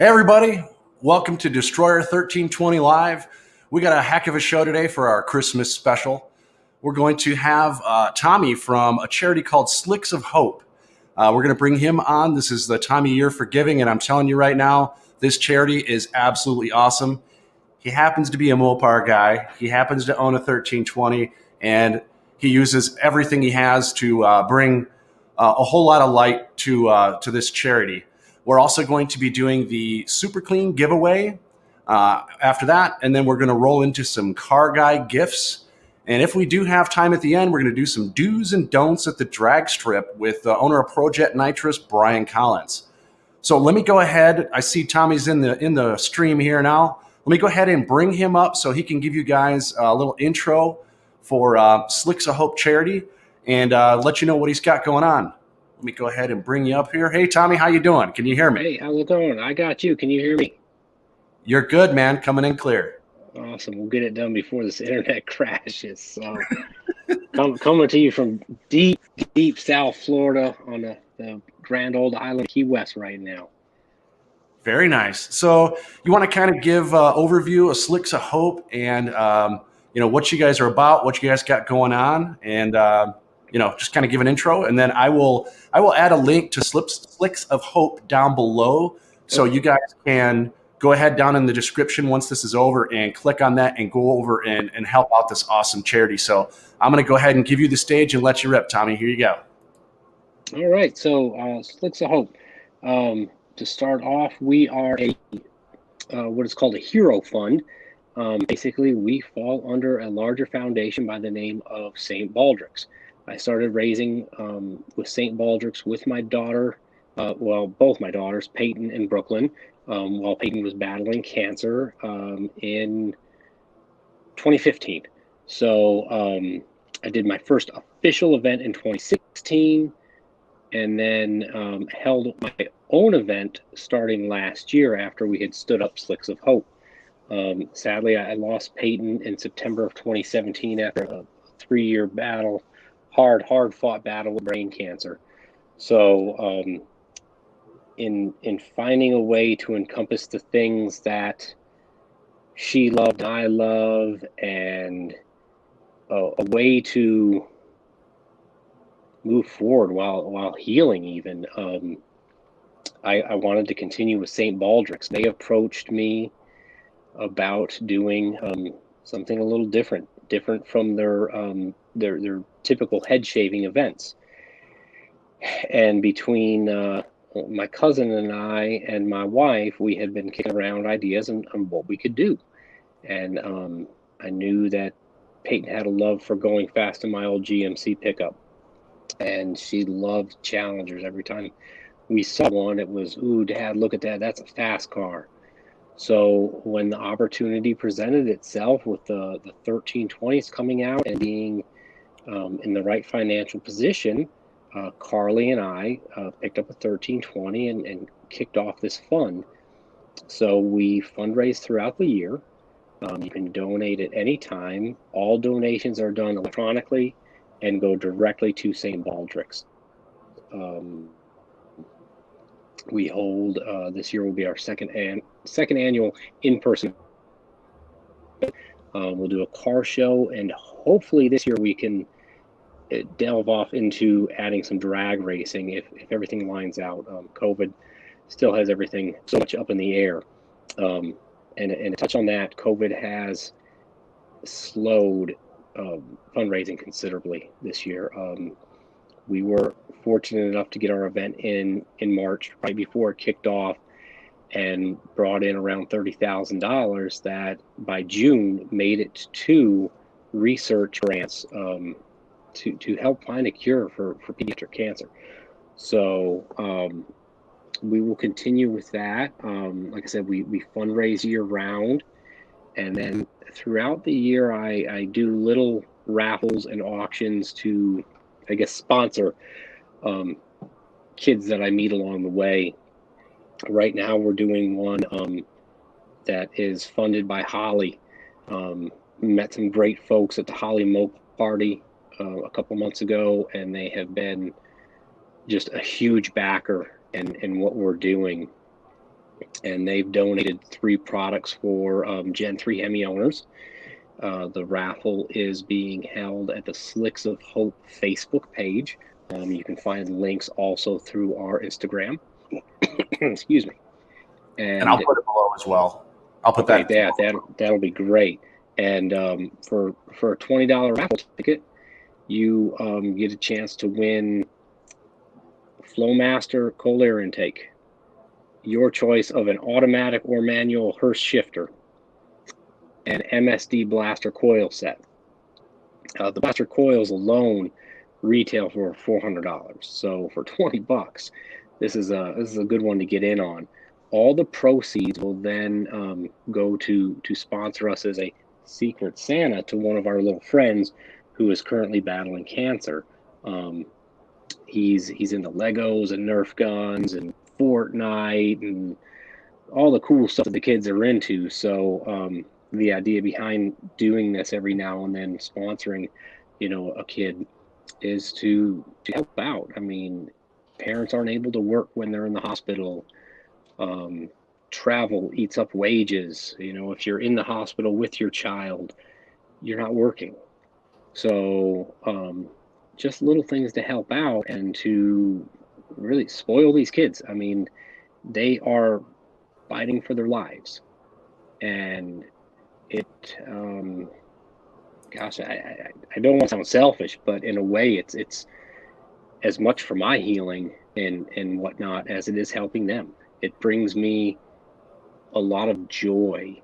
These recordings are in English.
Hey, everybody. Welcome to Destroyer 1320 Live. We got a heck of a show today for our Christmas special. We're going to have Tommy from a charity called Slicks of Hope. We're going to bring him on. This is the time of year for giving, and I'm telling you right now, this charity is absolutely awesome. He happens to be a Mopar guy. He happens to own a 1320, and he uses everything he has to bring a whole lot of light to this charity. We're also going to be doing the Super Clean giveaway after that, and then we're going to roll into some car guy gifts. And if we do have time at the end, we're going to do some do's and don'ts at the drag strip with the owner of Project NOS, Bryan Collins. So let me go ahead. I see Tommy's in the stream here now. Let me go ahead and bring him up so he can give you guys a little intro for Slicks of Hope charity and let you know what he's got going on. Let me go ahead and bring you up here. Hey, Tommy, how you doing? Can you hear me? Hey, how's it going? I got you. Can you hear me? You're good, man. Coming in clear. Awesome. We'll get it done before this internet crashes. So, coming to you from deep South Florida on the grand old island of Key West right now. Very nice. So you want to kind of give overview of Slicks of Hope and what you guys are about, what you guys got going on, and just kind of give an intro, and then I will add a link to Slicks of Hope down below, so you guys can go ahead down in the description once this is over and click on that and go over and help out this awesome charity. So I'm going to go ahead and give you the stage and let you rip, Tommy. Here you go. All right. So Slicks of Hope. To start off, we are what is called a hero fund. Basically, we fall under a larger foundation by the name of St. Baldrick's. I started raising with St. Baldrick's with my daughter, both my daughters, Peyton and Brooklyn, while Peyton was battling cancer in 2015. So I did my first official event in 2016, and then held my own event starting last year after we had stood up Slicks of Hope. Sadly, I lost Peyton in September of 2017 after a 3-year battle, hard fought battle with brain cancer. So in finding a way to encompass the things that she loved, I love, and a way to move forward while healing even, I wanted to continue with St. Baldrick's. They approached me about doing something a little different from their typical head shaving events. And between my cousin and I and my wife, we had been kicking around ideas on what we could do. And I knew that Peyton had a love for going fast in my old GMC pickup, and she loved Challengers. Every time we saw one, it was, "Ooh, Dad, look at that. That's a fast car." So when the opportunity presented itself with the 1320s coming out and being in the right financial position, Carly and I picked up a 1320 and kicked off this fund. So we fundraise throughout the year. You can donate at any time. All donations are done electronically and go directly to St. Baldrick's. We hold this year will be our second annual in-person. We'll do a car show, and hopefully this year we can delve off into adding some drag racing if everything lines out. COVID still has everything so much up in the air. And to touch on that, COVID has slowed fundraising considerably this year. We were fortunate enough to get our event in March, right before it kicked off, and brought in around $30,000 that by June made it to research grants to help find a cure for pediatric cancer. So we will continue with that. Like I said, we fundraise year round, and then throughout the year I do little raffles and auctions to, I guess, sponsor kids that I meet along the way. Right now we're doing one that is funded by Holly. Met some great folks at the Holly Mope party a couple months ago, and they have been just a huge backer in what we're doing. and they've donated 3 products for Gen 3 Hemi owners. The raffle is being held at the Slicks of Hope Facebook page. You can find links also through our Instagram. Excuse me. And I'll put it below as well. I'll put okay, that. that'll be great. And for a $20 raffle ticket, you get a chance to win Flowmaster cold air intake, your choice of an automatic or manual Hurst shifter, and MSD blaster coil set. The blaster coils alone retail for $400. So for $20, this is a good one to get in on. All the proceeds will then go to sponsor us as a Secret Santa to one of our little friends who is currently battling cancer. He's into Legos and Nerf guns and Fortnite and all the cool stuff that the kids are into. So the idea behind doing this every now and then, sponsoring, a kid, is to help out. I mean, parents aren't able to work when they're in the hospital. Travel eats up wages. If you're in the hospital with your child, you're not working. So just little things to help out and to really spoil these kids. I mean, they are fighting for their lives, and it gosh, I don't want to sound selfish, but in a way it's as much for my healing and whatnot as it is helping them. It brings me a lot of joy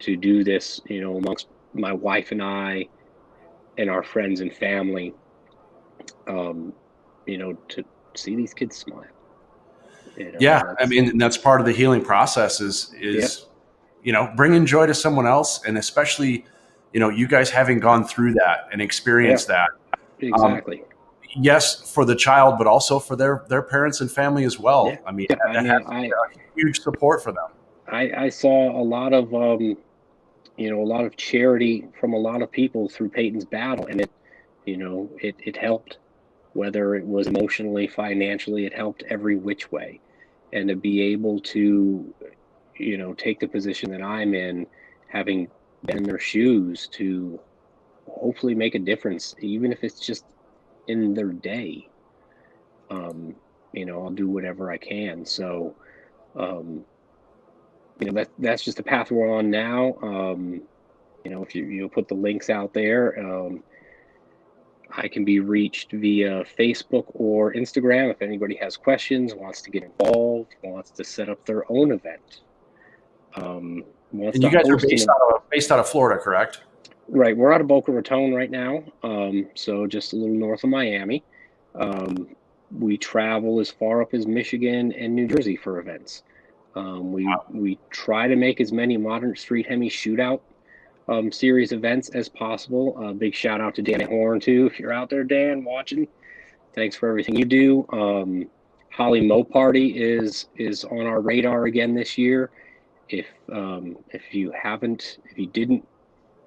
to do this, amongst my wife and I and our friends and family, to see these kids smile. Yeah, I mean, that's part of the healing process is bringing joy to someone else, and especially, you guys having gone through that and experienced that. Exactly. Yes, for the child, but also for their parents and family as well. Yeah. I mean, that has to be a huge support for them. I saw a lot of a lot of charity from a lot of people through Peyton's battle, and it helped, whether it was emotionally, financially, it helped every which way. And to be able to, take the position that I'm in, having been in their shoes, to hopefully make a difference, even if it's just in their day. I'll do whatever I can. So, that's just the path we're on now. If you put the links out there, I can be reached via Facebook or Instagram if anybody has questions, wants to get involved, wants to set up their own event. And you guys are based out of Florida, correct? Right. We're out of Boca Raton right now, so just a little north of Miami. We travel as far up as Michigan and New Jersey for events. We try to make as many modern street Hemi shootout series events as possible. Big shout out to Dan Horn too, if you're out there, Dan, watching. Thanks for everything you do. Holly Mo Party is on our radar again this year. If you didn't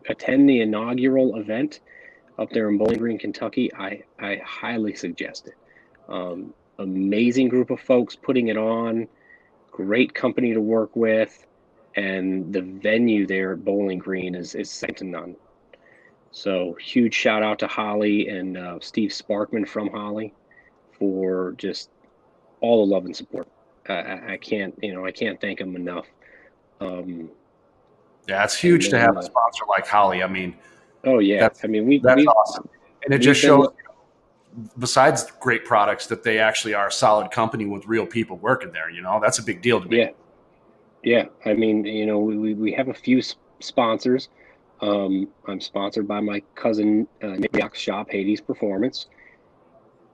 attend the inaugural event up there in Bowling Green, Kentucky, I highly suggest it. Amazing group of folks putting it on, great company to work with, and the venue there at Bowling Green is second to none. So huge shout out to Holly and Steve Sparkman from Holly for just all the love and support. I can't thank them enough. Yeah, it's huge to have a sponsor like Holly. I mean, oh yeah, that's awesome, and it just shows, besides great products, that they actually are a solid company with real people working there. That's a big deal to me. Yeah. I mean, we have a few sponsors. I'm sponsored by my cousin Nick Yock's shop, Hades Performance.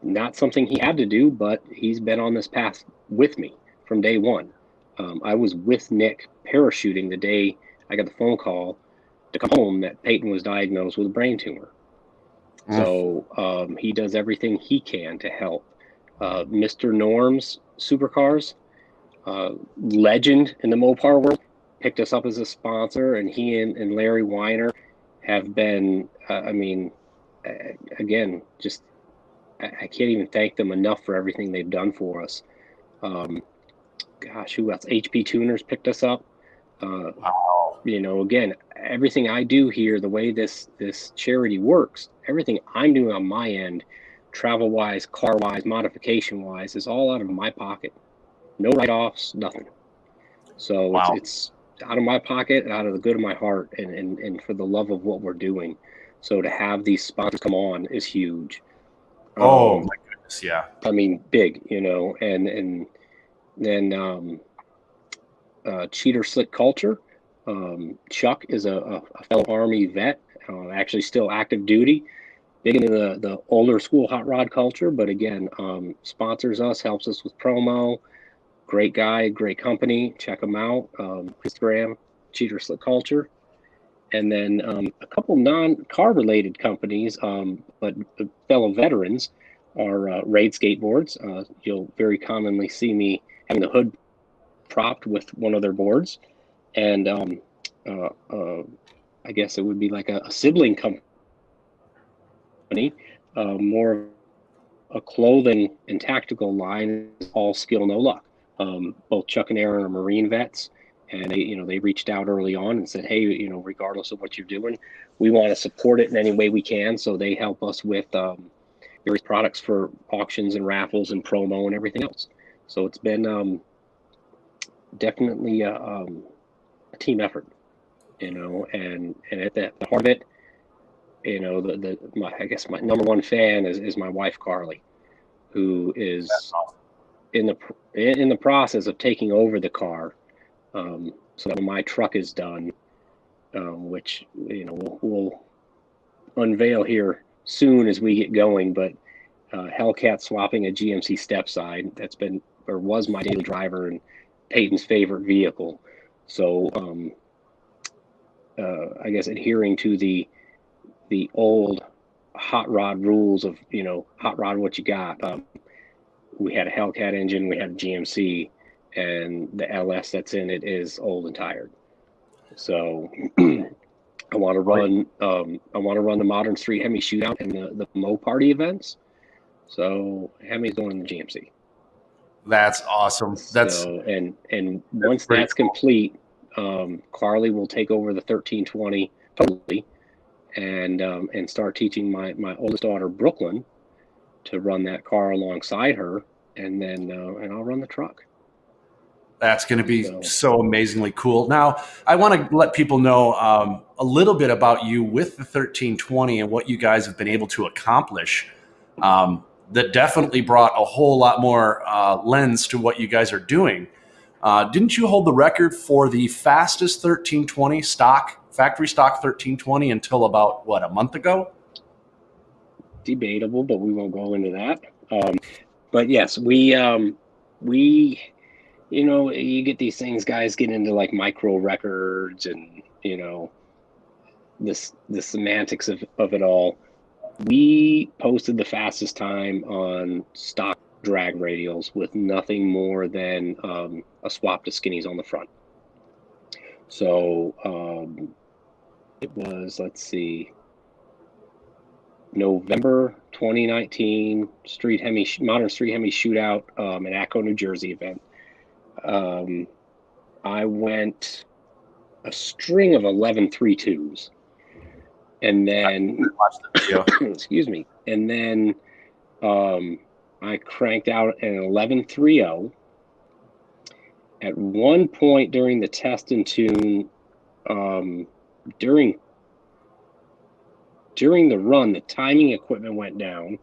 Not something he had to do, but he's been on this path with me from day one. I was with Nick parachuting the day I got the phone call to come home that Peyton was diagnosed with a brain tumor. So he does everything he can to help. Mr. Norm's Supercars, legend in the Mopar world, picked us up as a sponsor, and he and Larry Weiner have been, again, just I can't even thank them enough for everything they've done for us. gosh, who else? HP Tuners picked us up. Wow. Again, everything I do here, the way this charity works, everything I'm doing on my end, travel wise, car wise, modification wise, is all out of my pocket. No write offs, nothing. So Wow. it's out of my pocket, out of the good of my heart, and for the love of what we're doing. So to have these sponsors come on is huge. Oh my goodness. Yeah. I mean, big, and then Cheater Slick Culture. Chuck is a fellow Army vet, actually still active duty, big into the older school hot rod culture, but again, sponsors us, helps us with promo. Great guy, great company. Check them out. Instagram, Cheater Slick Culture. And then a couple non-car related companies, but fellow veterans are Raid Skateboards. You'll very commonly see me having the hood propped with one of their boards. And I guess it would be like a sibling company, more of a clothing and tactical line, all skill, no luck. Both Chuck and Aaron are Marine vets, and they reached out early on and said, hey, regardless of what you're doing, we want to support it in any way we can. So they help us with various products for auctions and raffles and promo and everything else. So it's been definitely a team effort, and at the heart of it, I guess my number one fan is my wife Carly, who is in the process of taking over the car, so that when my truck is done, which we'll unveil here soon as we get going. But Hellcat swapping a GMC step side that's been or was my daily driver and Peyton's favorite vehicle. So I guess adhering to the old hot rod rules of hot rod what you got. We had a Hellcat engine, we had a GMC, and the LS that's in it is old and tired. So I want to run the modern street Hemi shootout and the Mo party events. So Hemi's going in the GMC. That's awesome. That's and once that's complete, Carly will take over the 1320 totally, and start teaching my oldest daughter Brooklyn to run that car alongside her, and then and I'll run the truck. That's going to be so amazingly cool. Now, I want to let people know a little bit about you with the 1320 and what you guys have been able to accomplish. That definitely brought a whole lot more lens to what you guys are doing. Didn't you hold the record for the fastest 1320 factory stock 1320 until about, a month ago? Debatable, but we won't go into that. But yes, we you get these things, guys get into like micro records and the semantics of it all. We posted the fastest time on stock drag radials with nothing more than a swap to skinnies on the front. So it was, let's see, November 2019 modern street Hemi shootout in Acco, New Jersey event. I went a string of 11.32s, and then excuse me, and then I cranked out an 11.30. At one point during the test and tune, during the run, the timing equipment went down.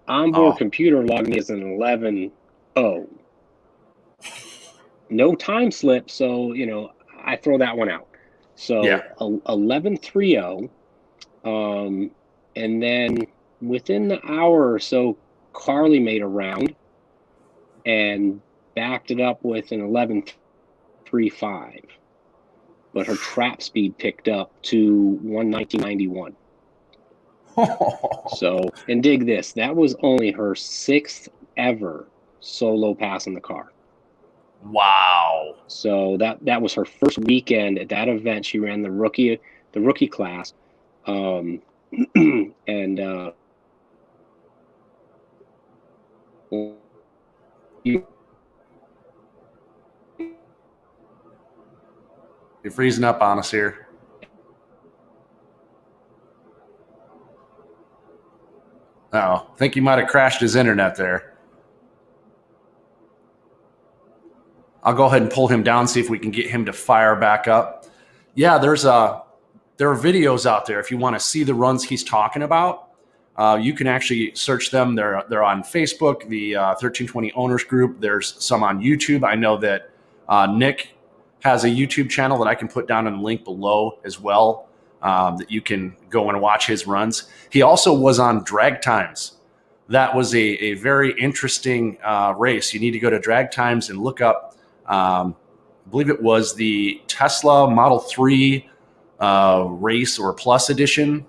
Onboard computer logged me as an 11.0. No time slip, so I throw that one out. So 11.30, and then within the hour or so, Carly made a round and backed it up with an 11.35, but her trap speed picked up to 119.91. So, and dig this, that was only her 6th ever solo pass in the car. Wow. So that was her first weekend at that event. She ran the rookie class. And You're freezing up on us here. Oh, I think he might have crashed his internet there. I'll go ahead and pull him down, see if we can get him to fire back up. Yeah, there are videos out there if you want to see the runs he's talking about. You can actually search them. They're on Facebook, the 1320 Owners Group. There's some on YouTube. I know that Nick has a YouTube channel that I can put down in the link below as well, that you can go and watch his runs. He also was on Drag Times. That was a very interesting race. You need to go to Drag Times and look up, I believe it was the Tesla Model 3 race or Plus edition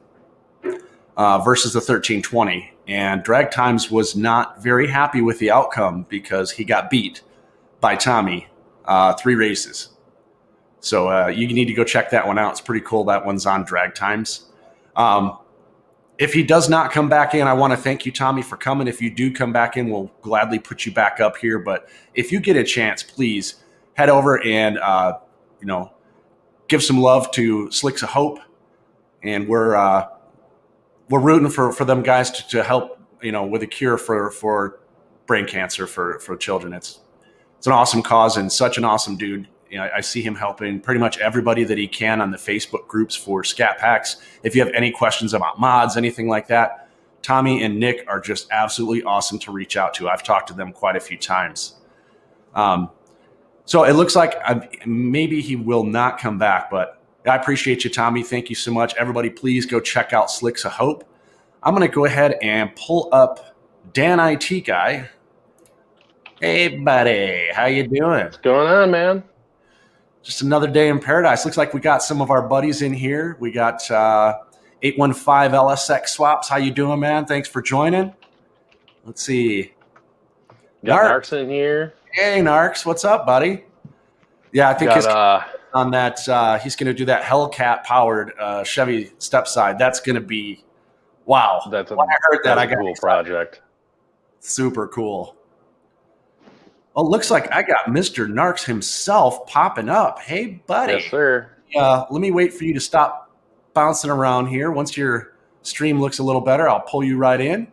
versus the 1320. And Drag Times was not very happy with the outcome because he got beat by Tommy 3 races. So you need to go check that one out. It's pretty cool. That one's on Drag Times. If he does not come back in, I want to thank you, Tommy, for coming. If you do come back in, we'll gladly put you back up here. But if you get a chance, please head over and give some love to Slicks of Hope. And we're rooting for them guys to help with a cure for brain cancer for children. It's an awesome cause and such an awesome dude. I see him helping pretty much everybody that he can on the Facebook groups for Scat Packs. If you have any questions about mods, anything like that, Tommy and Nick are just absolutely awesome to reach out to. I've talked to them quite a few times. So it looks like maybe he will not come back, but I appreciate you, Tommy. Thank you so much. Everybody, please go check out Slicks of Hope. I'm going to go ahead and pull up Dan IT Guy. Hey, buddy. How you doing? What's going on, man? Just another day in paradise. Looks like we got some of our buddies in here. We got 815 LSX Swaps. How you doing, man? Thanks for joining. Let's see. Got Narks in here. Hey, Narks. What's up, buddy? Yeah, I think on that, he's going to do that Hellcat-powered Chevy Stepside. That's going to be, wow. That's when I heard that, I got cool excited. Project. Super cool. Well, it looks like I got Mr. Narks himself popping up. Hey, buddy. Yes, sir. Let me wait for you to stop bouncing around here. Once your stream looks a little better, I'll pull you right in.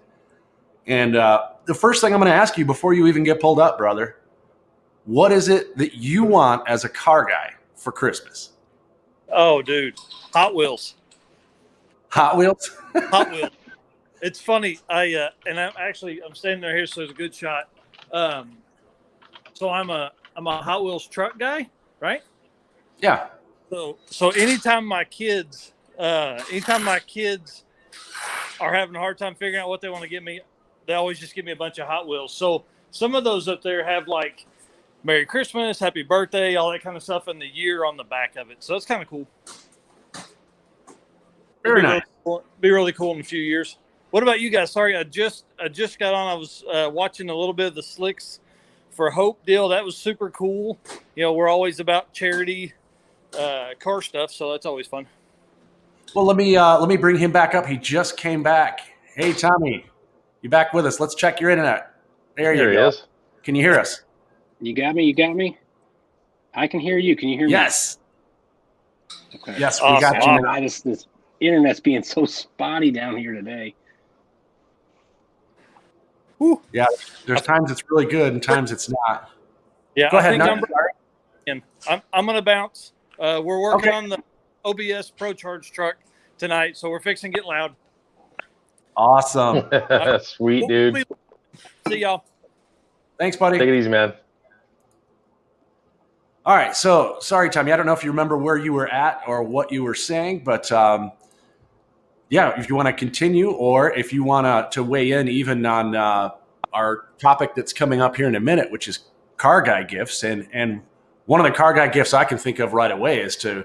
And the first thing I'm going to ask you before you even get pulled up, brother, what is it that you want as a car guy for Christmas? Oh, dude, Hot Wheels. Hot Wheels? Hot Wheels. It's funny. I'm standing there here, so it's a good shot. So I'm a Hot Wheels truck guy, right? Yeah. So anytime my kids are having a hard time figuring out what they want to get me, they always just give me a bunch of Hot Wheels. So some of those up there have like Merry Christmas, Happy Birthday, all that kind of stuff, and the year on the back of it. So it's kind of cool. Very nice. Be really cool in a few years. What about you guys? Sorry, I just got on. I was watching a little bit of the Slicks for Hope deal. That was super cool. We're always about charity car stuff, so that's always fun. Well, let me bring him back up. He just came back. Hey, Tommy, you back with us? Let's check your internet. There you go. Is. Can you hear us? You got me? You got me? I can hear you. Can you hear me? Yes. Okay. Yes, we got you. This internet's being so spotty down here today. Whew. Yeah, there's times it's really good and times it's not. Yeah, Go ahead. I'm going to bounce. We're working on the OBS Pro Charge truck tonight, so we're fixing to get loud. Awesome. Sweet, dude. See y'all. Thanks, buddy. Take it easy, man. All right. So, sorry, Tommy. I don't know if you remember where you were at or what you were saying, but yeah, if you want to continue or if you want to weigh in even on our topic that's coming up here in a minute, which is car guy gifts. And one of the car guy gifts I can think of right away is to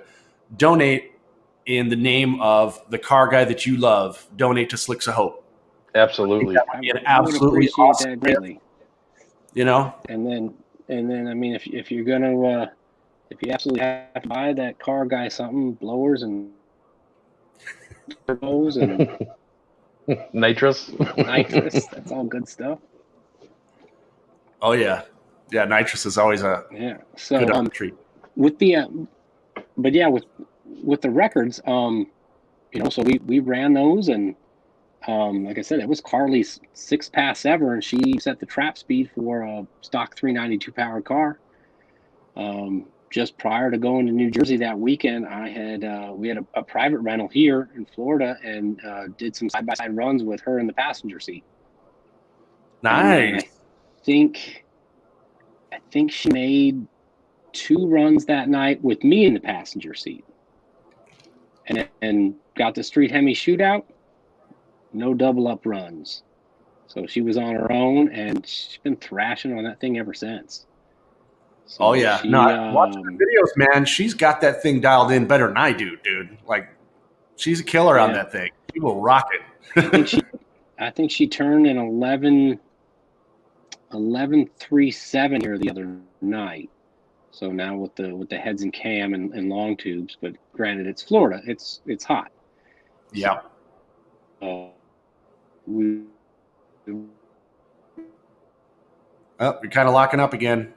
donate in the name of the car guy that you love. Donate to Slicks of Hope. Absolutely. I would appreciate awesome that greatly. And then I mean, if you're gonna if you absolutely have to buy that car guy something, blowers and turbos and nitrous, that's all good stuff. Oh yeah, nitrous is always a So good treat. with the but yeah, with the records, so we ran those, and like I said, it was Carly's 6th pass ever, and she set the trap speed for a stock 392 powered car. Just prior to going to New Jersey that weekend, we had a private rental here in Florida, and did some side by side runs with her in the passenger seat. Nice. I think she made 2 runs that night with me in the passenger seat, and got the street Hemi shootout. No double up runs, so she was on her own, and she's been thrashing on that thing ever since. So oh yeah, I watched the videos, man. She's got that thing dialed in better than I do, dude. Like, she's a killer on that thing. She will rock it. I think she turned an 11.37 here the other night. So now with the heads and cam and long tubes, but granted, it's Florida. It's hot. Yeah. You're kind of locking up again.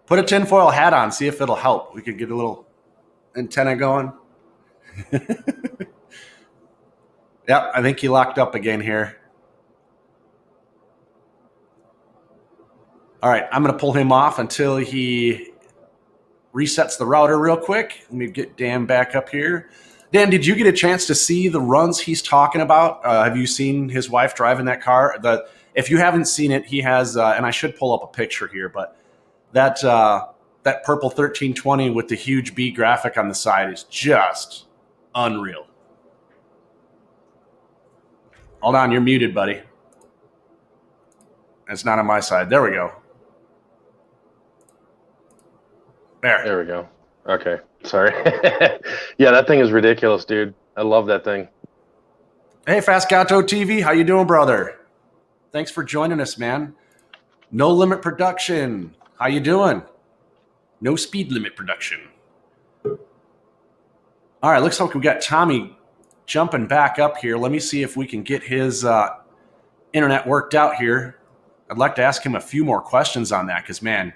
Put a tinfoil hat on, see if it'll help. We could get a little antenna going. Yep, I think he locked up again here. All right, I'm going to pull him off until he resets the router real quick. Let me get Dan back up here. Dan, did you get a chance to see the runs he's talking about? Have you seen his wife driving that car? If you haven't seen it, he has, and I should pull up a picture here, but that purple 1320 with the huge B graphic on the side is just unreal. Hold on, you're muted, buddy. It's not on my side. There we go. There we go. Okay. Sorry. Yeah, that thing is ridiculous, dude. I love that thing. Hey, Fast Gato TV. How you doing, brother? Thanks for joining us, man. No Limit Production. How you doing? No Speed Limit Production. All right, looks like we got Tommy jumping back up here. Let me see if we can get his internet worked out here. I'd like to ask him a few more questions on that because, man,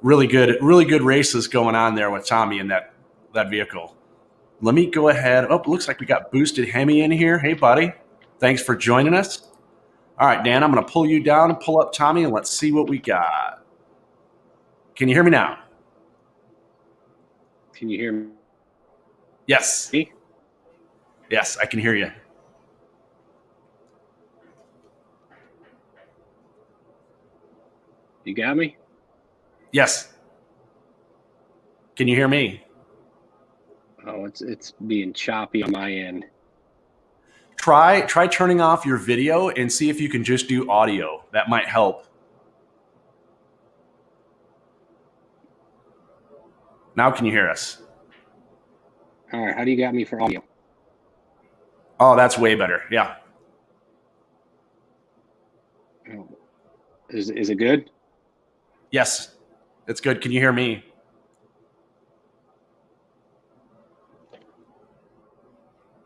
really good races going on there with Tommy in that vehicle. Let me go ahead. Oh, looks like we got Boosted Hemi in here. Hey, buddy. Thanks for joining us. All right, Dan, I'm going to pull you down and pull up Tommy, and let's see what we got. Can you hear me now? Can you hear me? Yes. Me? Yes, I can hear you. You got me? Yes. Can you hear me? Oh, it's being choppy on my end. Try turning off your video and see if you can just do audio. That might help. Now can you hear us? All right, how do you got me for audio? Oh, that's way better. Yeah. Oh. Is it good? Yes, it's good. Can you hear me?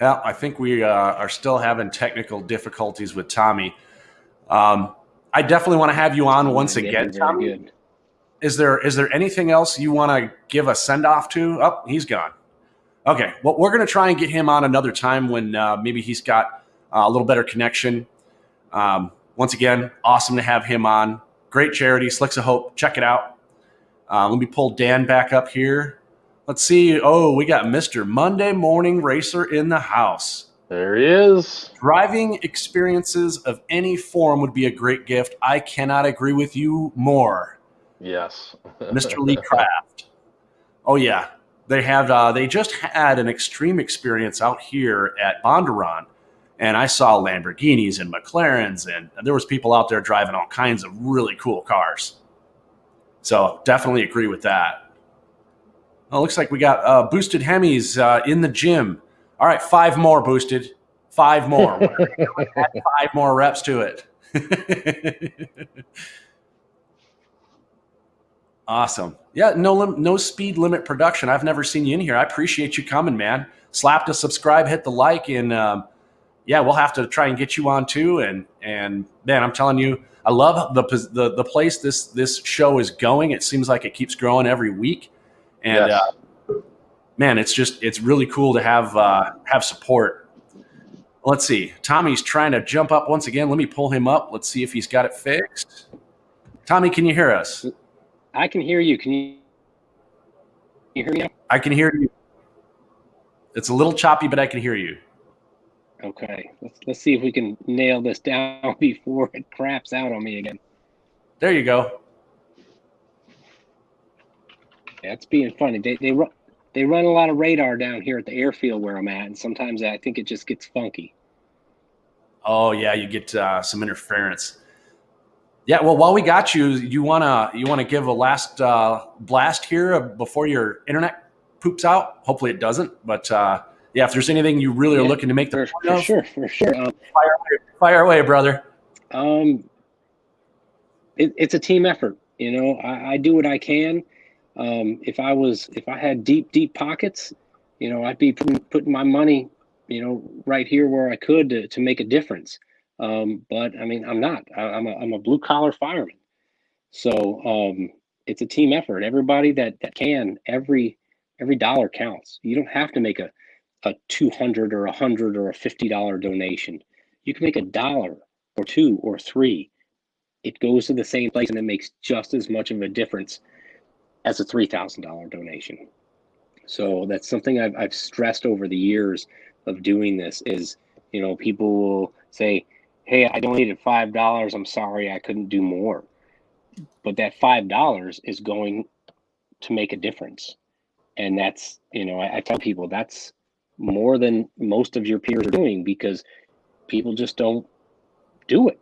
Yeah, I think we are still having technical difficulties with Tommy. I definitely want to have you on once again, Tommy. Good. Is there anything else you want to give a send off to? Oh, he's gone. Okay, well, we're going to try and get him on another time when maybe he's got a little better connection. Once again, awesome to have him on. Great charity, Slicks of Hope. Check it out. Let me pull Dan back up here. Let's see. Oh, we got Mr. Monday Morning Racer in the house. There he is. Driving experiences of any form would be a great gift. I cannot agree with you more. Yes. Mr. Lee Craft. Oh, yeah. They just had an extreme experience out here at Bondurant, and I saw Lamborghinis and McLarens, and there was people out there driving all kinds of really cool cars. So definitely agree with that. Oh, looks like we got Boosted Hemis in the gym. All right, 5 more Boosted. 5 more. Add 5 more reps to it. Awesome. Yeah, no Speed Limit Production. I've never seen you in here. I appreciate you coming, man. Slap the subscribe, hit the like, and yeah, we'll have to try and get you on too. And man, I'm telling you, I love the place this show is going. It seems like it keeps growing every week, and Yes. man, it's really cool to have support. Let's see, Tommy's trying to jump up once again. Let me pull him up. Let's see if he's got it fixed. Tommy, can you hear us? I can hear you. Can you hear me now? I can hear you. It's a little choppy, but I can hear you. Okay, let's see if we can nail this down before it craps out on me again. There you go. Yeah, it's being funny. They run a lot of radar down here at the airfield where I'm at, and sometimes I think it just gets funky. Oh yeah, you get some interference. Yeah, well, while we got you, you wanna give a last blast here before your internet poops out? Hopefully it doesn't, but yeah, if there's anything you really are looking to make the point of, for sure. Fire away, brother. It's a team effort. You know, I do what I can. If I had deep pockets, you know, I'd be putting my money, you know, right here where I could to make a difference. But I mean, I'm not. I'm a blue collar fireman. So it's a team effort. Everybody that can, every dollar counts. You don't have to make a $200 or $100 or a $50 donation. You can make $1 or $2 or $3. It goes to the same place and it makes just as much of a difference as a $3,000 donation. So that's something I've stressed over the years of doing this is, you know, people will say, hey, I donated $5. I'm sorry, I couldn't do more. But that $5 is going to make a difference. And that's, you know, I tell people that's more than most of your peers are doing because people just don't do it.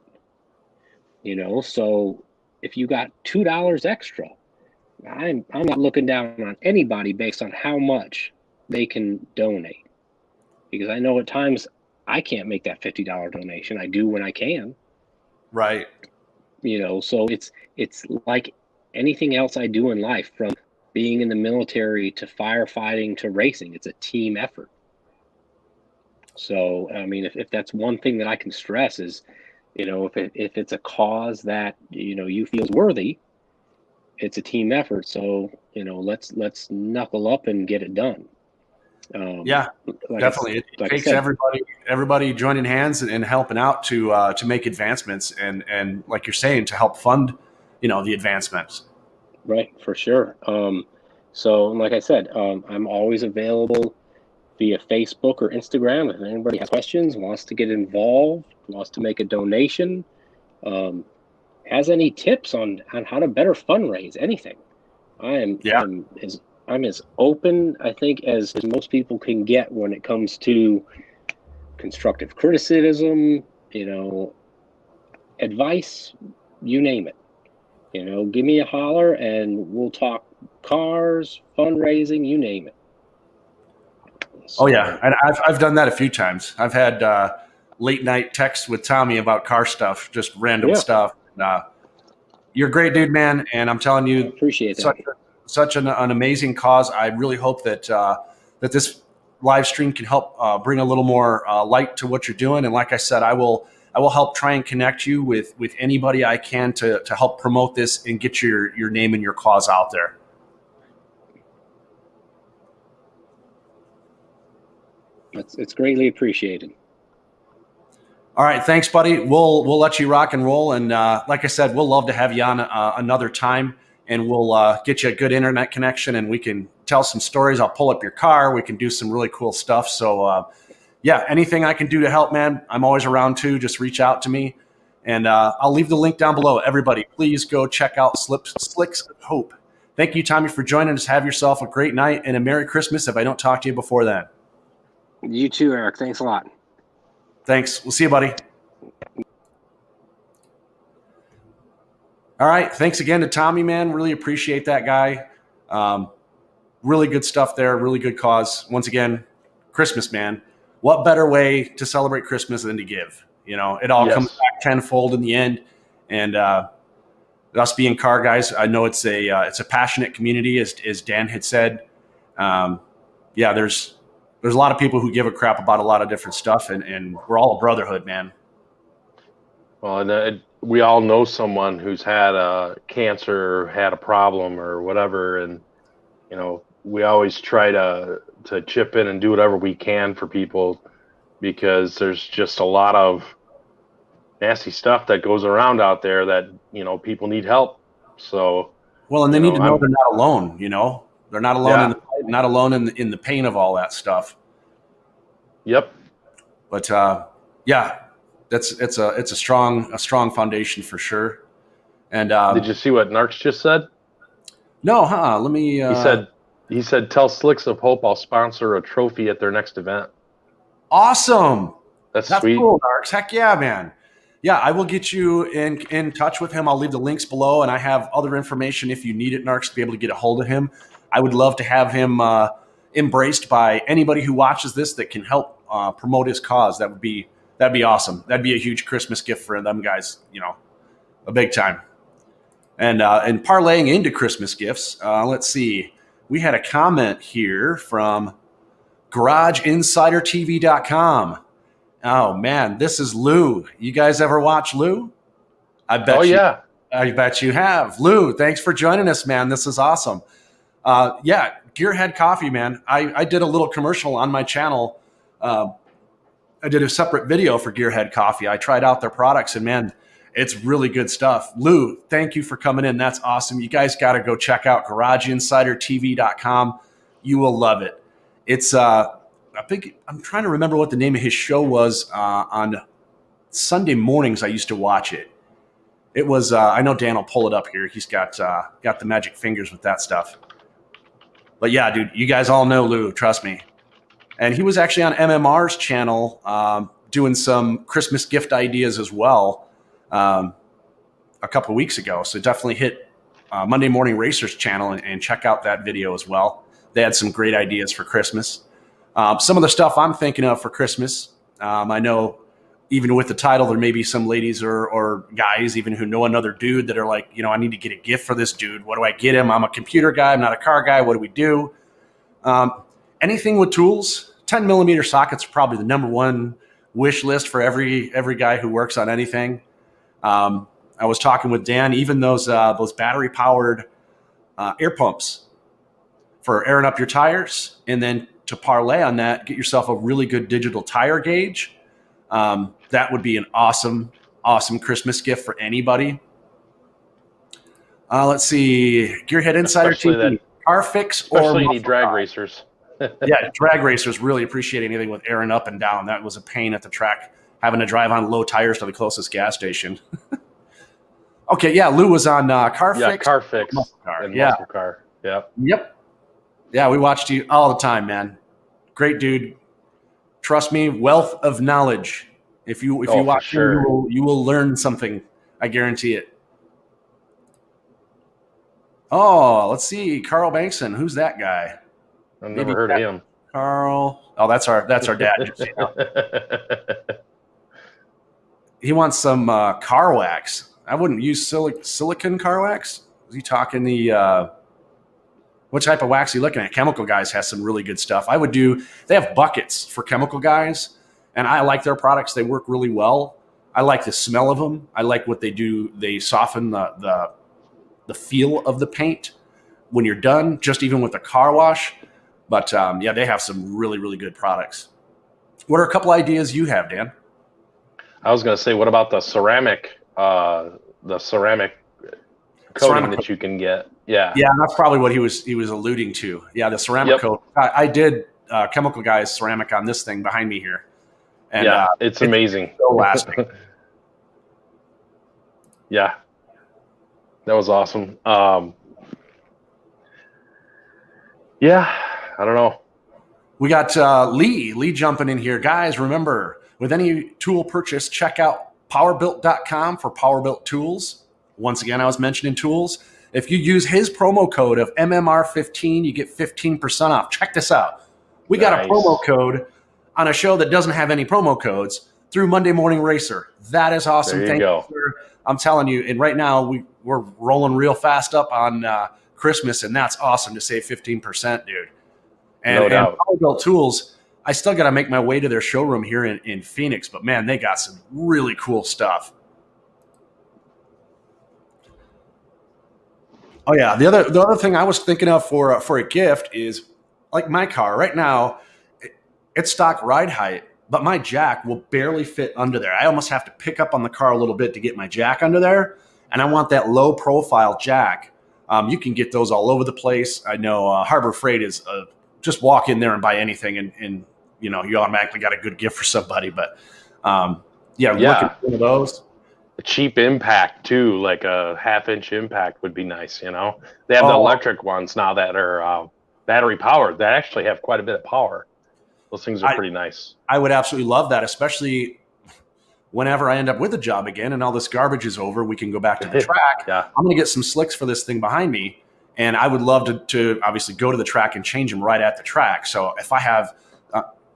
You know, so if you got $2 extra, I'm not looking down on anybody based on how much they can donate. Because I know at times I can't make that $50 donation. I do when I can. Right. You know, so it's like anything else I do in life, from being in the military to firefighting to racing. It's a team effort. So, I mean, if that's one thing that I can stress is, you know, if it's a cause that, you know, you feel is worthy, it's a team effort. So, you know, let's knuckle up and get it done. Yeah, definitely. It takes everybody joining hands and helping out to make advancements and like you're saying, to help fund, you know, the advancements. Right, for sure. So like I said, I'm always available via Facebook or Instagram. If anybody has questions, wants to get involved, wants to make a donation, has any tips on how to better fundraise, anything. I'm as open, I think, as most people can get when it comes to constructive criticism, you know, advice, you name it. You know, give me a holler and we'll talk cars, fundraising, you name it. So, oh yeah, and I've done that a few times. I've had late night texts with Tommy about car stuff, just random stuff. You're a great dude, man, and I'm telling you, I appreciate that. Such an amazing cause. I really hope that that this live stream can help bring a little more light to what you're doing. And like I said, I will help try and connect you with anybody I can to help promote this and get your name and your cause out there. It's greatly appreciated. All right, thanks, buddy. We'll let you rock and roll, and like I said, we'll love to have you on another time, and we'll get you a good internet connection, and we can tell some stories. I'll pull up your car. We can do some really cool stuff. So, yeah, anything I can do to help, man, I'm always around too. Just reach out to me, and I'll leave the link down below. Everybody, please go check out Slicks of Hope. Thank you, Tommy, for joining us. Have yourself a great night and a Merry Christmas if I don't talk to you before then. You too, Eric. Thanks a lot. Thanks. We'll see you, buddy. All right. Thanks again to Tommy, man. Really appreciate that guy. Really good stuff there. Really good cause. Once again, Christmas, man. What better way to celebrate Christmas than to give? You know, it all comes back tenfold in the end. And us being car guys, I know it's a passionate community, as Dan had said. Yeah, there's there's a lot of people who give a crap about a lot of different stuff, and we're all a brotherhood, man. Well, and we all know someone who's had cancer, or had a problem, or whatever, and we always try to chip in and do whatever we can for people, because there's just a lot of nasty stuff that goes around out there that people need help. So well, and they need to know they're not alone. They're not alone Yeah. in the fight, not alone in the pain of all that stuff. Yep. But yeah, it's a strong foundation for sure. And Did you see what Narks just said? no, huh? Let me. He said, tell Slicks of Hope I'll sponsor a trophy at their next event. Awesome. That's That's sweet. cool, Narks. Heck yeah, man. Yeah, I will get you in touch with him. I'll leave the links below, and I have other information if you need it, Narks, to be able to get a hold of him. I would love to have him embraced by anybody who watches this that can help promote his cause. That'd be awesome. That'd be a huge Christmas gift for them guys, a big time. And parlaying into Christmas gifts, let's see. We had a comment here from GarageInsiderTV.com. Oh man, this is Lou. You guys ever watch Lou? I bet you have. Lou, thanks for joining us, man. This is awesome. Yeah, Gearhead Coffee, man. I did a little commercial on my channel. I did a separate video for Gearhead Coffee. I tried out their products, and man, it's really good stuff. Lou, thank you for coming in. That's awesome. You guys got to go check out GarageInsiderTV.com. You will love it. It's I think I'm trying to remember what the name of his show was on Sunday mornings. I used to watch it. It was I know Dan will pull it up here. He's got the magic fingers with that stuff. But yeah, dude, you guys all know Lou. Trust me. And he was actually on MMR's channel doing some Christmas gift ideas as well a couple of weeks ago. So definitely hit Monday Morning Racer's channel and check out that video as well. They had some great ideas for Christmas. Some of the stuff I'm thinking of for Christmas, I know even with the title, there may be some ladies or guys even who know another dude that are like, I need to get a gift for this dude. What do I get him? I'm a computer guy. I'm not a car guy. What do we do? Anything with tools. 10 millimeter sockets are probably the number one wish list for every guy who works on anything. I was talking with Dan, even those battery powered air pumps for airing up your tires, and then to parlay on that, get yourself a really good digital tire gauge. That would be an awesome Christmas gift for anybody. Let's see, Gearhead Insider TV, car fix, or you need drag racers. Yeah, drag racers really appreciate anything with airing up and down. That was a pain at the track, having to drive on low tires to the closest gas station. Okay, yeah, Lou was on Car Fix. Yeah, Car Fix Muscle Car. and Yeah. Muscle Car. Yep. Yeah, we watched you all the time, man. Great dude. Trust me, wealth of knowledge. If you watch sure. him, you will learn something. I guarantee it. Oh, let's see, Carl Bankson. Who's that guy? I've never heard of him. Carl. Oh, that's our dad. He wants some car wax. I wouldn't use silicone car wax. Is he talking the what type of wax are you looking at? Chemical Guys has some really good stuff. They have buckets for Chemical Guys, and I like their products. They work really well. I like the smell of them. I like what they do. They soften the feel of the paint when you're done, just even with the car wash. But yeah, they have some really, really good products. What are a couple ideas you have, Dan? I was going to say, what about the ceramic coating that you can get? Yeah, that's probably what he was alluding to. Yeah, the ceramic coat. I did Chemical Guys ceramic on this thing behind me here, and it's amazing. So lasting. Yeah, that was awesome. Yeah, I don't know. We got Lee jumping in here. Guys, remember, with any tool purchase, check out powerbuilt.com for Powerbuilt tools. Once again, I was mentioning tools. If you use his promo code of MMR15, you get 15% off. Check this out. We got a promo code on a show that doesn't have any promo codes through Monday Morning Racer. That is awesome. There you go. Sir. I'm telling you, and right now we're rolling real fast up on Christmas, and that's awesome to save 15%, dude. And, no doubt. And Powerbuilt tools, I still got to make my way to their showroom here in Phoenix, but man, they got some really cool stuff. Oh yeah, the other thing I was thinking of for a gift is like my car right now. It's stock ride height, but my jack will barely fit under there. I almost have to pick up on the car a little bit to get my jack under there, and I want that low profile jack. You can get those all over the place. I know Harbor Freight is just walk in there and buy anything, and you automatically got a good gift for somebody. But look at one of those. A cheap impact too, like a 1/2-inch impact would be nice. They have the electric ones now that are battery powered that actually have quite a bit of power. Those things are pretty nice. I would absolutely love that, especially whenever I end up with a job again and all this garbage is over, we can go back to the track. Yeah. I'm going to get some slicks for this thing behind me, and I would love to obviously go to the track and change them right at the track. So if I have,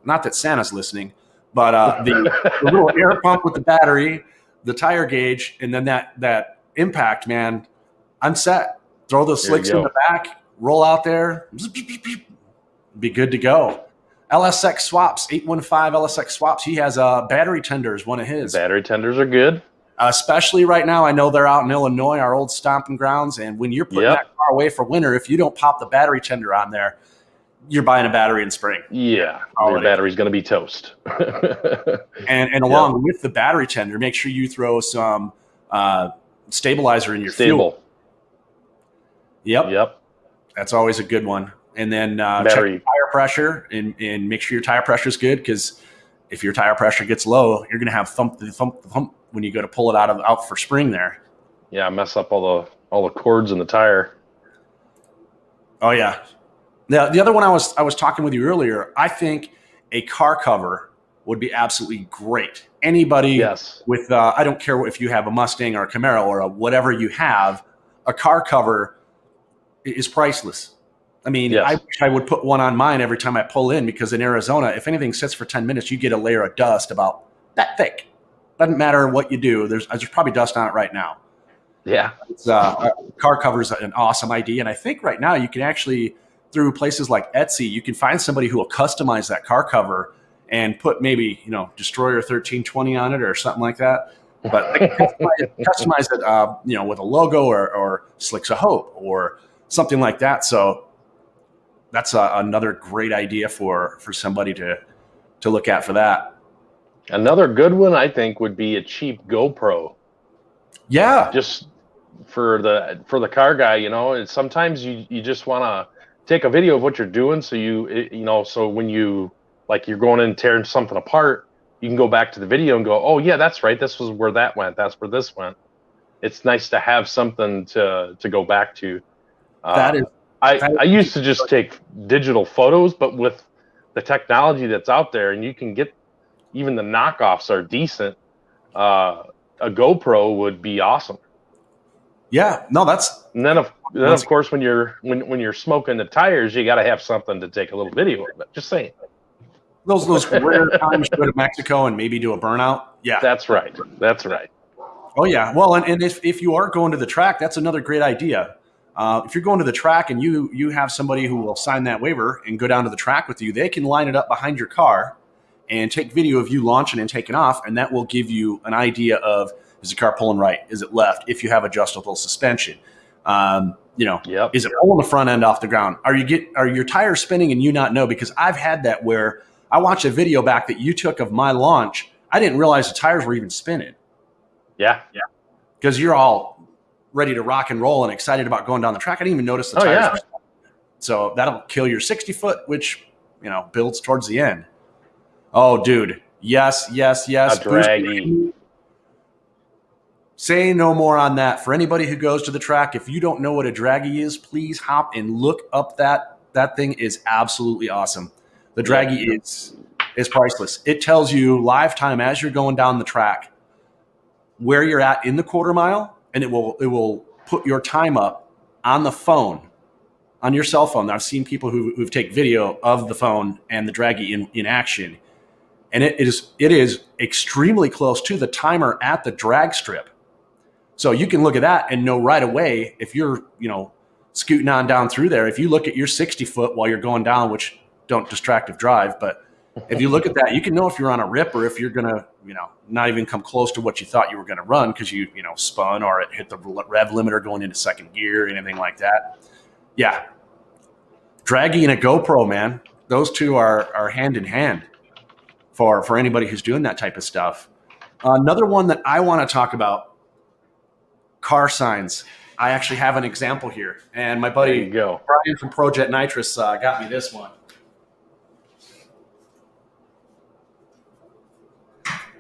not that Santa's listening, but the little air pump with the battery, the tire gauge, and then that impact, man, I'm set. Throw those slicks in the back, roll out there, be good to go. LSX Swaps, 815 LSX Swaps. He has battery tenders, one of his. Battery tenders are good. Especially right now, I know they're out in Illinois, our old stomping grounds, and when you're putting that car away for winter, if you don't pop the battery tender on there, you're buying a battery in spring. Yeah, your battery's going to be toast. and along with the battery tender, make sure you throw some stabilizer in your fuel. Yep. That's always a good one. And then check your tire pressure and make sure your tire pressure is good, because if your tire pressure gets low, you're going to have thump when you go to pull it out for spring there. Yeah, mess up all the cords in the tire. Oh yeah. The other one I was talking with you earlier, I think a car cover would be absolutely great. Anybody with I don't care if you have a Mustang or a Camaro or whatever you have, a car cover is priceless. I mean, I wish I would put one on mine every time I pull in, because in Arizona, if anything sits for 10 minutes, you get a layer of dust about that thick. Doesn't matter what you do. There's probably dust on it right now. Yeah. Car cover is an awesome idea. And I think right now you can actually, through places like Etsy, you can find somebody who will customize that car cover and put maybe, Destroyer 1320 on it or something like that. But they can customize it, with a logo or Slicks of Hope or something like that. So that's another great idea for somebody to look at for that. Another good one, I think, would be a cheap GoPro. Yeah. Just for the car guy, and sometimes you just want to take a video of what you're doing. So so when you're going in and tearing something apart, you can go back to the video and go, oh yeah, that's right. This was where that went. That's where this went. It's nice to have something to go back to. I used to just take digital photos, but with the technology that's out there, and you can get, even the knockoffs are decent. A GoPro would be awesome. Yeah, no, and then of course when you're smoking the tires, you got to have something to take a little video of it. Just saying. Those rare times you go to Mexico and maybe do a burnout. Yeah, that's right. Oh yeah. Well, and if you are going to the track, that's another great idea. If you're going to the track and you have somebody who will sign that waiver and go down to the track with you, they can line it up behind your car and take video of you launching and taking off, and that will give you an idea of, is the car pulling right? Is it left? If you have adjustable suspension, is it pulling the front end off the ground? Are your tires spinning and you not know? Because I've had that where I watched a video back that you took of my launch. I didn't realize the tires were even spinning. Yeah. Because you're all ready to rock and roll and excited about going down the track. I didn't even notice the tires. Yeah. So that'll kill your 60 foot, which, builds towards the end. Oh, dude. Yes. A draggy. Say no more on that. For anybody who goes to the track, if you don't know what a draggy is, please hop and look up that. That thing is absolutely awesome. The draggy is priceless. It tells you live time as you're going down the track where you're at in the quarter mile, and it will put your time up on the phone, on your cell phone. I've seen people who've taken video of the phone and the draggy in action, and it is extremely close to the timer at the drag strip. So you can look at that and know right away if you're scooting on down through there. If you look at your 60 foot while you're going down, which don't distractive drive, but If you look at that, you can know if you're on a rip or if you're going to, not even come close to what you thought you were going to run because you spun or it hit the rev limiter going into second gear, anything like that. Yeah. Draggy and a GoPro, man. Those two are hand in hand for anybody who's doing that type of stuff. Another one that I want to talk about, car signs. I actually have an example here. And my buddy Bryan from Project NOS got me this one.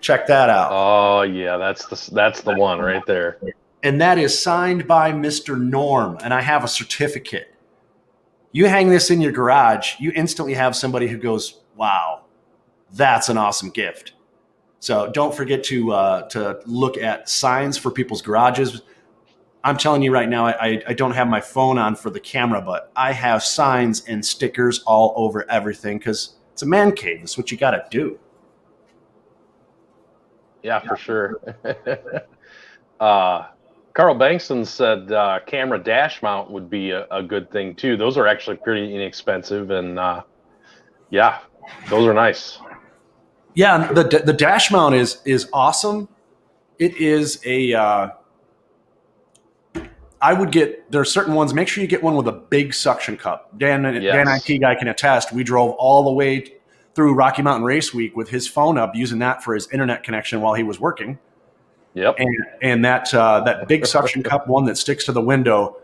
Check that out. Oh yeah, that's the one right there. And that is signed by Mr. Norm, and I have a certificate. You hang this in your garage, you instantly have somebody who goes, "Wow, that's an awesome gift." So don't forget to look at signs for people's garages. I'm telling you right now, I don't have my phone on for the camera, but I have signs and stickers all over everything because it's a man cave. That's what you got to do. Yeah, for sure. Carl Bankston said camera dash mount would be a good thing too. Those are actually pretty inexpensive, and yeah, those are nice. Yeah, the dash mount is awesome. It is a I would get, there are certain ones, make sure you get one with a big suction cup. Dan IT guy can attest. We drove all the way through Rocky Mountain Race Week with his phone up, using that for his internet connection while he was working. Yep. And that big suction cup one that sticks to the window,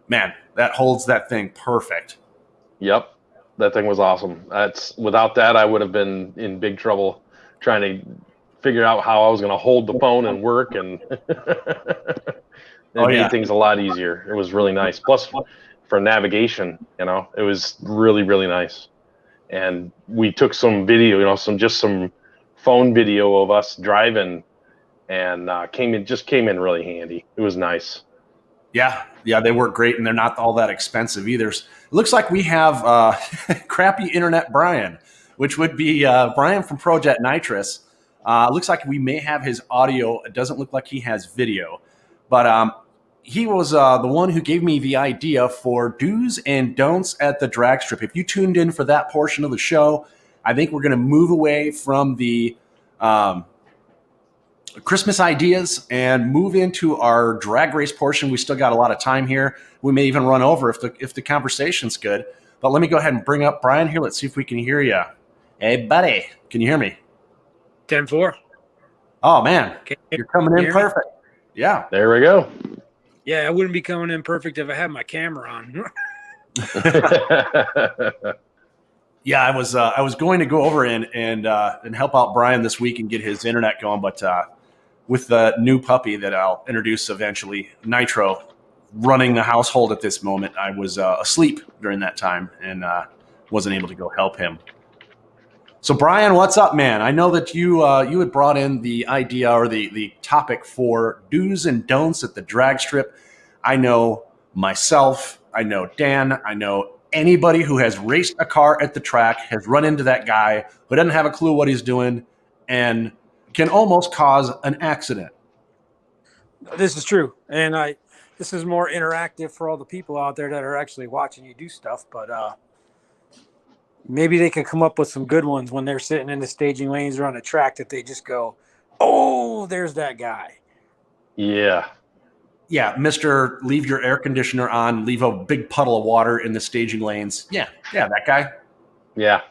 man, that holds that thing perfect. Yep. That thing was awesome. Without that, I would have been in big trouble trying to figure out how I was going to hold the phone and work, and it made things a lot easier. It was really nice. Plus, for navigation, it was really, really nice. And we took some video, some phone video of us driving, and came in really handy. It was nice. Yeah, they work great, and they're not all that expensive either. It looks like we have crappy internet Bryan, which would be Bryan from Project NOS. Looks like we may have his audio. It doesn't look like he has video, but he was the one who gave me the idea for do's and don'ts at the drag strip. If you tuned in for that portion of the show, I think we're going to move away from the Christmas ideas and move into our drag race portion. We still got a lot of time here. We may even run over if the conversation's good. But let me go ahead and bring up Bryan here. Let's see if we can hear you. Hey, buddy, can you hear me? 10-4. Oh, man, you're coming in perfect. Yeah. There we go. Yeah, I wouldn't be coming in perfect if I had my camera on. Yeah, I was going to go over and help out Bryan this week and get his internet going, but with the new puppy that I'll introduce eventually, Nitro, running the household at this moment, I was asleep during that time and wasn't able to go help him. So Bryan, what's up, man? I know that you had brought in the idea or the topic for do's and don'ts at the drag strip. I know myself, I know Dan, I know anybody who has raced a car at the track has run into that guy who doesn't have a clue what he's doing and can almost cause an accident. This is true, and this is more interactive for all the people out there that are actually watching you do stuff, but maybe they can come up with some good ones when they're sitting in the staging lanes or on a track that they just go, "Oh, there's that guy." Yeah. Yeah, Mr. Leave your air conditioner on, leave a big puddle of water in the staging lanes. Yeah, that guy. Yeah.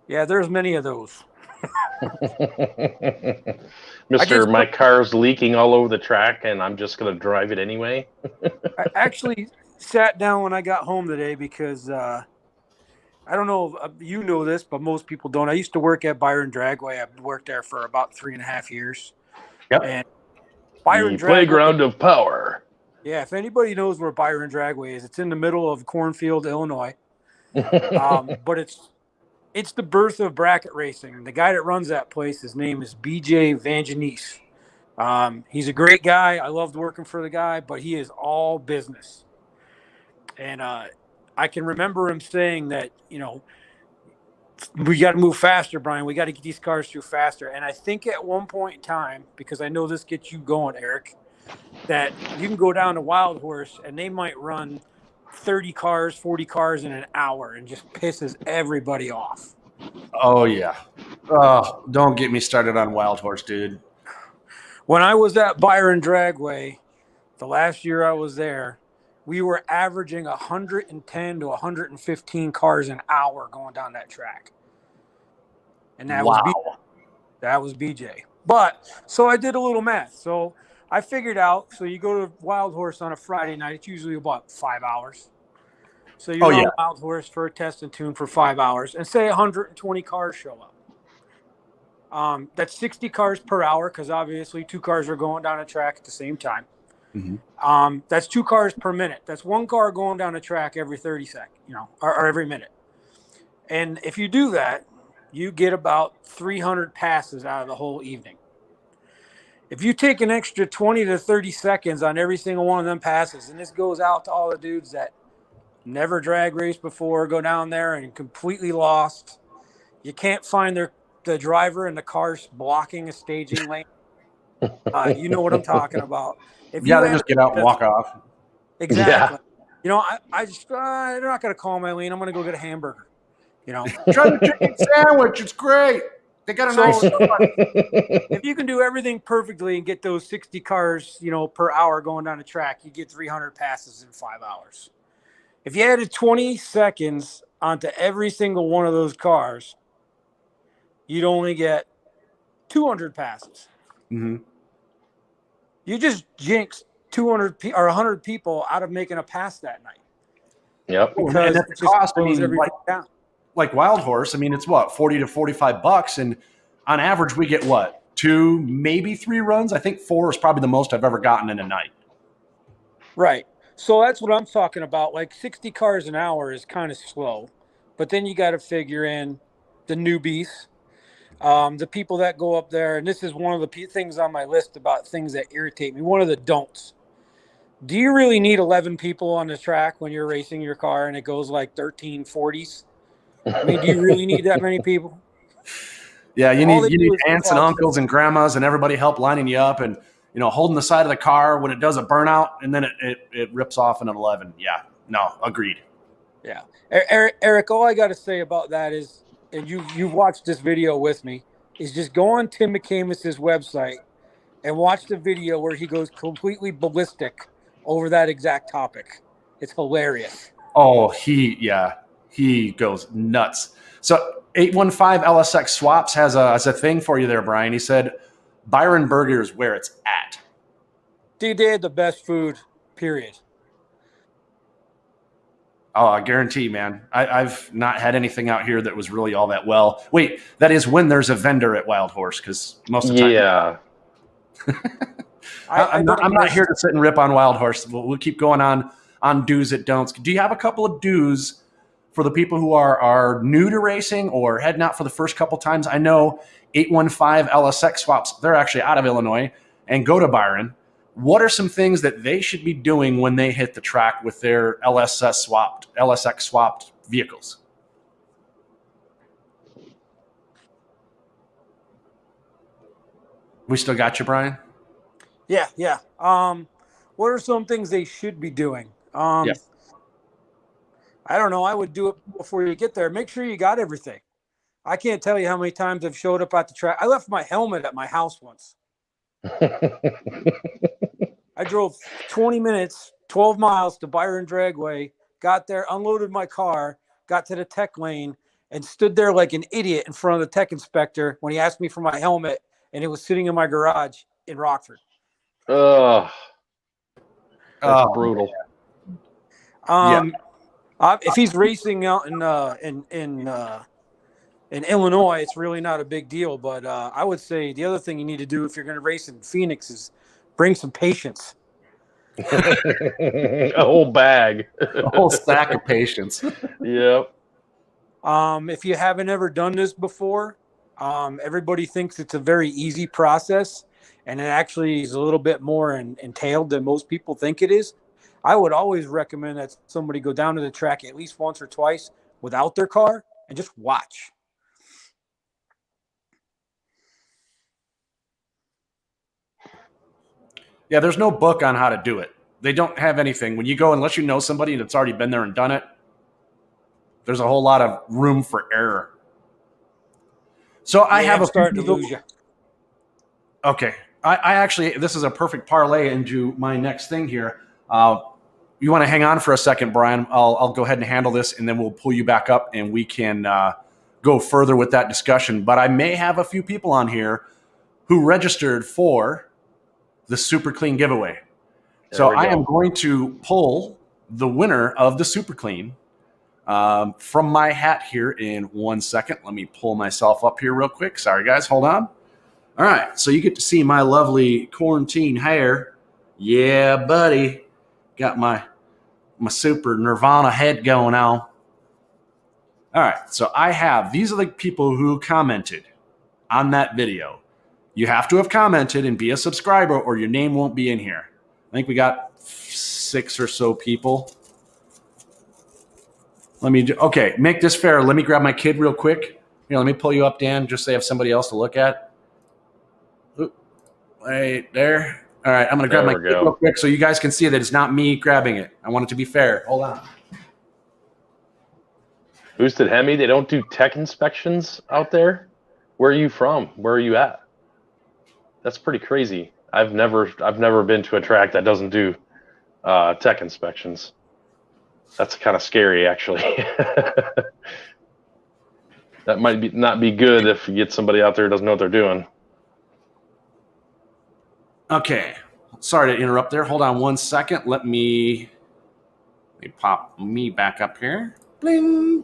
Yeah, there's many of those. My car's leaking all over the track, and I'm just going to drive it anyway. I actually sat down when I got home today because I don't know if you know this, but most people don't. I used to work at Byron Dragway. I worked there for about 3.5 years. Yep. And Byron the playground of power. Yeah, if anybody knows where Byron Dragway is, it's in the middle of Cornfield, Illinois. But it's the birth of bracket racing. The guy that runs that place, his name is BJ Vangenis. He's a great guy. I loved working for the guy, but he is all business. And I can remember him saying that, we got to move faster, Bryan. We got to get these cars through faster. And I think at one point in time, because I know this gets you going, Eric, that you can go down to Wild Horse and they might run 30 cars, 40 cars in an hour and just pisses everybody off. Oh yeah. Oh, don't get me started on Wild Horse, dude. When I was at Byron Dragway, the last year I was there, we were averaging 110 to 115 cars an hour going down that track. And that was Wow. that was BJ. But so I did a little math. So I figured out, so you go to Wild Horse on a Friday night, it's usually about 5 hours. So you're on Wild Horse for a test and tune for 5 hours, and say 120 cars show up. That's 60 cars per hour, because obviously 2 cars are going down a track at the same time. Mm-hmm. That's 2 cars per minute. That's 1 car going down a track every 30 seconds, or every minute. And if you do that, you get about 300 passes out of the whole evening. If you take an extra 20 to 30 seconds on every single one of them passes, and this goes out to all the dudes that never drag raced before, go down there and completely lost. You can't find the driver and the car's blocking a staging lane. You know what I'm talking about. If They you just get out and walk off. Exactly. I just they're not going to call my lane. I'm going to go get a hamburger. Try the chicken sandwich. It's great. They got a nice. If you can do everything perfectly and get those 60 cars, per hour going down the track, you get 300 passes in 5 hours. If you added 20 seconds onto every single one of those cars, you'd only get 200 passes. Mm-hmm. You just jinxed 200 or 100 people out of making a pass that night. Yep. Because and it the cost, down. Like Wild Horse, it's what, $40 to $45, and on average we get what, 2, maybe 3 runs. I think 4 is probably the most I've ever gotten in a night. Right. So that's what I'm talking about. Like 60 cars an hour is kind of slow, but then you got to figure in the newbies, the people that go up there. And this is one of the things on my list about things that irritate me. One of the don'ts. Do you really need 11 people on the track when you're racing your car and it goes like 13, 40s? Do you really need that many people? Yeah, you need aunts and uncles and grandmas and everybody help lining you up and holding the side of the car when it does a burnout, and then it rips off in an 11. Yeah, no, agreed. Yeah, Eric, all I got to say about that is, and you've watched this video with me, is just go on Tim McCamis's website and watch the video where he goes completely ballistic over that exact topic. It's hilarious. Oh, he goes nuts. So 815 LSX Swaps has a thing for you there, Brian. He said Byron Burger is where it's at. Dude, they had the best food, period. Oh, I guarantee, man. I've not had anything out here that was really all that well. Wait, that is when there's a vendor at Wild Horse, because most of the time. Yeah. I'm not here to sit and rip on Wild Horse. We'll keep going on do's and don'ts. Do you have a couple of do's for the people who are new to racing or heading out for the first couple times? I know 815 LSX Swaps, they're actually out of Illinois and go to Byron. What are some things that they should be doing when they hit the track with their LSX swapped vehicles? We still got you, Brian? Yeah. What are some things they should be doing? Yes. I don't know. I would do it before you get there. Make sure you got everything. I can't tell you how many times I've showed up at the track. I left my helmet at my house once. I drove 20 minutes, 12 miles to Byron Dragway, got there, unloaded my car, got to the tech lane, and stood there like an idiot in front of the tech inspector when he asked me for my helmet, and it was sitting in my garage in Rockford. That's brutal. If he's racing out in Illinois, it's really not a big deal. But I would say the other thing you need to do if you're going to race in Phoenix is bring some patience. A whole bag. A whole stack of patience. Yep. If you haven't ever done this before, everybody thinks it's a very easy process, and it actually is a little bit more entailed than most people think it is. I would always recommend that somebody go down to the track at least once or twice without their car and just watch. Yeah, there's no book on how to do it. They don't have anything. When you go, unless you know somebody that's already been there and done it, there's a whole lot of room for error. So I Yeah, have I'm a few starting to people- lose you. Okay. I actually, this is a perfect parlay into my next thing here. You want to hang on for a second, Brian? I'll go ahead and handle this, and then we'll pull you back up, and we can go further with that discussion. But I may have a few people on here who registered for the Super Clean giveaway. So I am going to pull the winner of the Super Clean from my hat here in 1 second. Let me pull myself up here real quick. Sorry, guys. Hold on. All right. So you get to see my lovely quarantine hair. Yeah, buddy. Got my super Nirvana head going on. All right. So these are the people who commented on that video. You have to have commented and be a subscriber or your name won't be in here. I think we got 6 or so people. Okay, make this fair. Let me grab my kid real quick. Here, let me pull you up, Dan, just so I have somebody else to look at. Oop, right there. All right, I'm going to grab my kid real quick so you guys can see that it's not me grabbing it. I want it to be fair. Hold on. Boosted Hemi, they don't do tech inspections out there? Where are you from? Where are you at? That's pretty crazy. I've never been to a track that doesn't do tech inspections. That's kind of scary, actually. That might not be good if you get somebody out there who doesn't know what they're doing. Okay. Sorry to interrupt there. Hold on 1 second. Let me pop me back up here. Bling.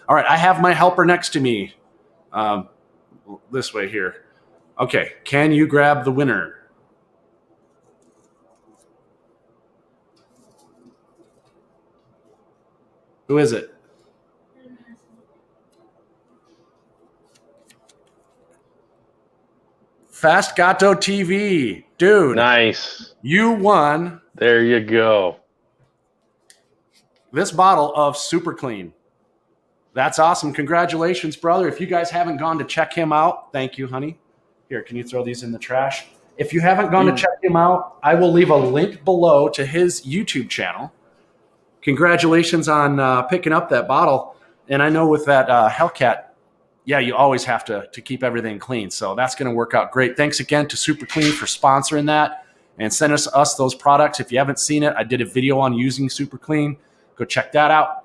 All right. I have my helper next to me. This way here. Okay. Can you grab the winner? Who is it? Fast Gato TV. Dude. Nice. You won. There you go. This bottle of Super Clean. That's awesome. Congratulations, brother. If you guys haven't gone to check him out, thank you, honey. Here, can you throw these in the trash? If you haven't gone to check him out, I will leave a link below to his YouTube channel. Congratulations on picking up that bottle. And I know with that Hellcat, yeah, you always have to keep everything clean. So that's going to work out great. Thanks again to Super Clean for sponsoring that and send us those products. If you haven't seen it, I did a video on using Super Clean. Go check that out.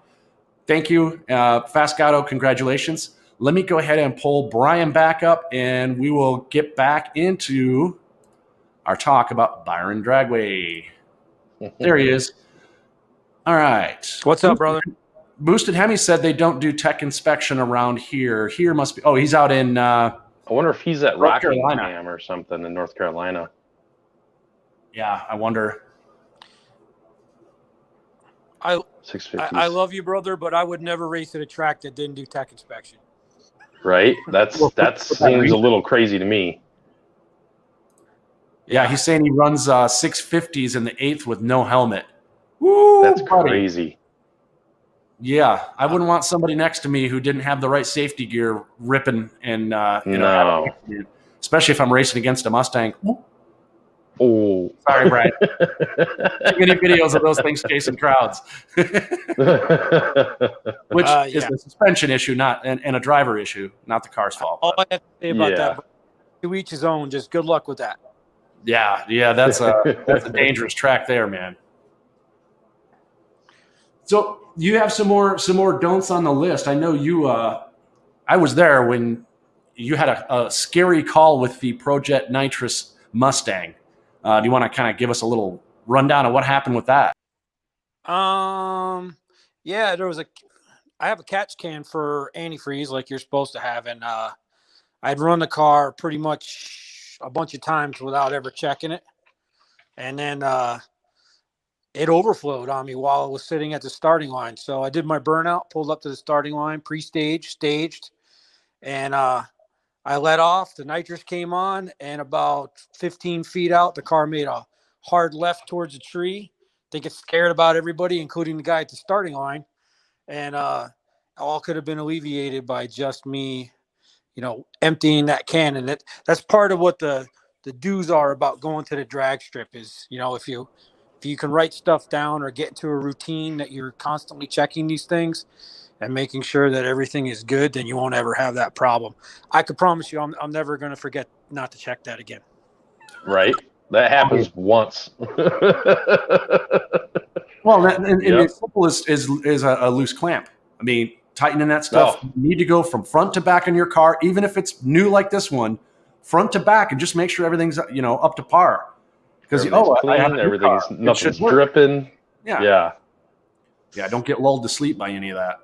Thank you, Fast Gato. Congratulations. Let me go ahead and pull Brian back up, and we will get back into our talk about Byron Dragway. There he is. All right. What's up, brother? Boosted Hemi said they don't do tech inspection around here. Here must be. Oh, he's out in. I wonder if he's at North Carolina. Rockingham or something in North Carolina. Yeah, I wonder. I 650s. I love you, brother, but I would never race at a track that didn't do tech inspection. Right? That seems a little crazy to me. Yeah, he's saying he runs 650s in the 8th with no helmet. Woo, That's buddy. crazy. Yeah, I wouldn't want somebody next to me who didn't have the right safety gear ripping and No. especially if I'm racing against a Mustang. Oh, Sorry, Bryan. Too many videos of those things chasing crowds, which is a suspension issue, and a driver issue, not the car's fault. All I have to say about that, to each his own. Just good luck with that. Yeah, that's a dangerous track there, man. So you have some more don'ts on the list. I know you. I was there when you had a scary call with the Project NOS Mustang. Do you want to kind of give us a little rundown of what happened with that? Yeah, I have a catch can for antifreeze like you're supposed to have, and I'd run the car pretty much a bunch of times without ever checking it, and then it overflowed on me while I was sitting at the starting line. So I did my burnout, pulled up to the starting line, staged, and I let off. The nitrous came on, and about 15 feet out, the car made a hard left towards a tree. I think it scared about everybody, including the guy at the starting line. And all could have been alleviated by just me, emptying that can. And that's part of what the do's are about going to the drag strip is, if you can write stuff down or get into a routine that you're constantly checking these things, and making sure that everything is good, then you won't ever have that problem. I could promise you, I'm never going to forget not to check that again. Right. That happens once. Well, and Yep. as simple as a loose clamp. I mean, tightening that stuff. Oh. You need to go from front to back in your car, even if it's new like this one, front to back, and just make sure everything's up to par. Because clean, nothing's dripping. Yeah. Don't get lulled to sleep by any of that.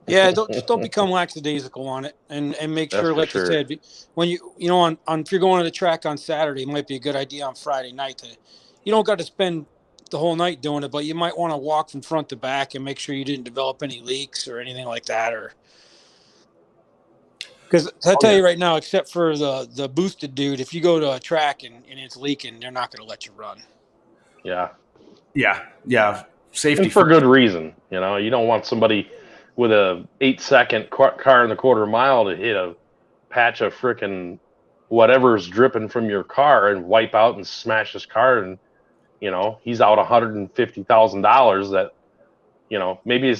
Yeah, don't become lackadaisical on it, and make sure, like you said, when if you're going to the track on Saturday, it might be a good idea on Friday night you don't got to spend the whole night doing it, but you might want to walk from front to back and make sure you didn't develop any leaks or anything like that, because I'll tell you right now, except for the boosted dude, if you go to a track and it's leaking, they're not going to let you run. Yeah. Safety and for good reason. You don't want somebody with a 8-second car in the quarter mile to hit a patch of frickin' whatever's dripping from your car and wipe out and smash his car, and he's out $150,000 that